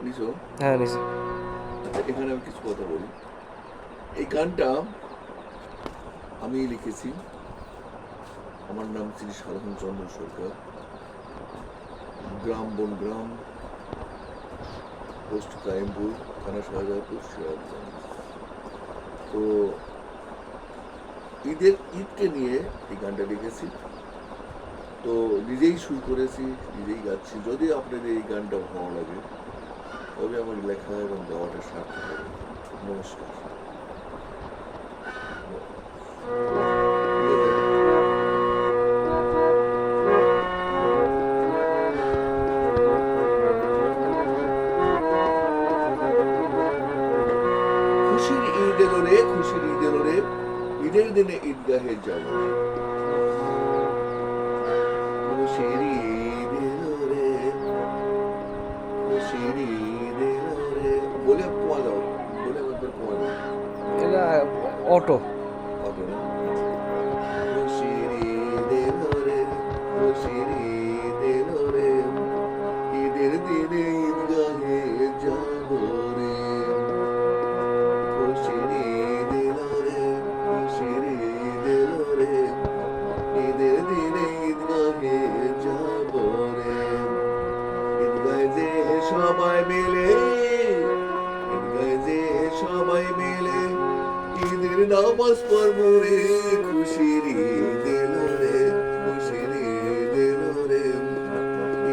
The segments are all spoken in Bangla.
নিছো? হ্যাঁ নিছি। আচ্ছা, এখানে আমি কিছু কথা বলি। এই গানটা আমি লিখেছি। আমার নাম শ্রী সাধন চন্দ্র সরকার। গ্রাম বনগ্রাম, পোস্ট কায়েমপুর, থানা শাহজাহানপুর, সিরাজগঞ্জ। তো ঈদকে নিয়ে এই গানটা লিখেছি। তো নিজেই সুর করেছি, নিজেই গাচ্ছি। যদি আপনাদের এই গানটা ভালো লাগে তবে আমার লেখা এবং গাওয়াটা সার্থক হবে। নমস্কার। খুশির ঈদ এলো রে, খুশির ঈদ এলো রে, ঈদের দিনে ঈদগাহে যাব। খুশির ঈদ এলো রে, খুশির ঈদ এলো রে, বলে পোয়া দাও, বলে আমাদের পোয়া দাও। এটা অটো। হবে না? খুশির ঈদ এলো রে, খুশির ঈদ এলো রে, ঈদের দিনে ঈদগাহে যাব রে। খুশির ঈদ এলো রে, খুশির ঈদ এলো রে, ঈদের দিনে ঈদগাহে যাব রে। ঈদগাহে যে সবাই মিলে, ঈদগাহে যে সবাই মিলে ঈদের নামাজ পড়বো রে। খুশির ঈদ এলো রে, খুশির ঈদ এলো রে,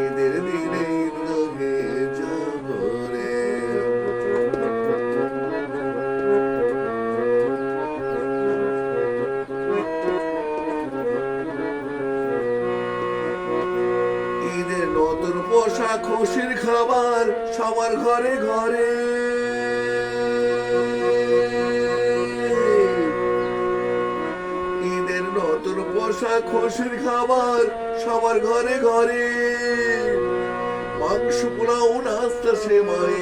ঈদের দিনে ঈদগাহে যাব রে। ঈদের নতুন পোশাক, খুশির খাবার সবার ঘরে ঘরে। ঈদের নতুন পোশাক, খুশির খাবার সবার ঘরে ঘরে। মাংস, পোলাও, নাস্তা, সেমাই,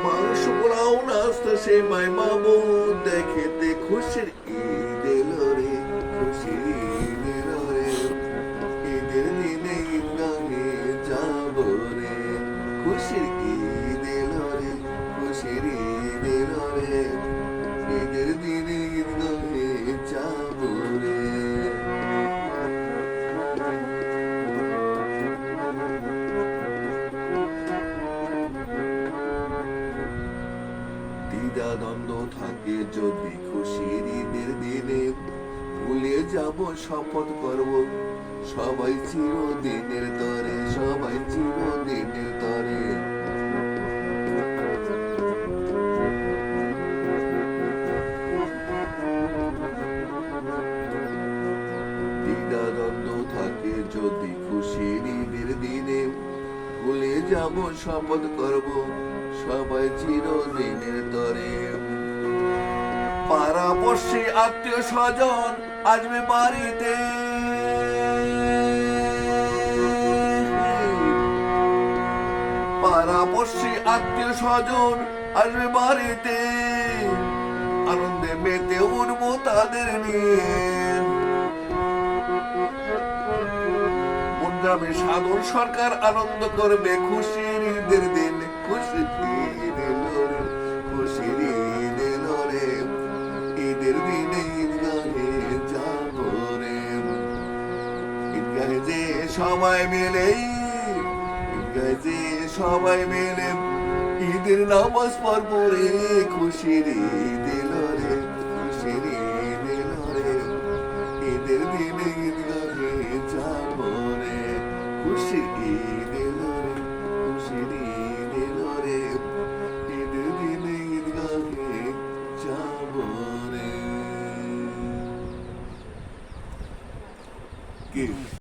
মাংস, পোলাও, নাস্তা, সেমাই, মামু দেখেতে। খুশির ঈদ এলো রে, খুশির ঈদ এলো রে, ঈদের দিনে ঈদগাহে যাব রে। খুশির ঈদ এলো রে, খুশির ঈদ এলো রে, ঈদের দিনে ঈদগাহে যাব রে। দ্বিধা দ্বন্দ্ব থাকে যদি খুশির ঈদের দিনে, ভুলে যাব শপথ করব সবাই চিরদিনের তরে, সবাই চিরদিনের তরে। দ্বিধা দ্বন্দ্ব থাকে যদি খুশির ঈদের দিনে, ভুলে যাব শপথ করব সবাই চিরদিনের তরে। পাড়াপড়শি, আত্মীয় স্বজন আসবে বাড়িতে, পাড়াপড়শি, আত্মীয় স্বজন আসবে বাড়িতে। আনন্দে মেতে উঠবো তাদের নিয়ে। গ্রামে সাধন সরকার আনন্দ করবে খুশির ঈদের দিন। খুশির ঈদ এলো রে, খুশির ঈদ এলো রে, ঈদের দিনে ঈদগাহে যাব রে। ঈদগাহে যে সবাই মিলে, ঈদগাহে যে সবাই মিলে ঈদের নামাজ পড়বো রে। খুশির ঈদ এলো রে, খুশির ঈদ এলো রে, ঈদের দিনে ঈদগাহে যাব রে। খুশির ঈদ এলো রে, খুশির ঈদ এলো রে, ঈদের দিনে ঈদগাহে যাব রে। কি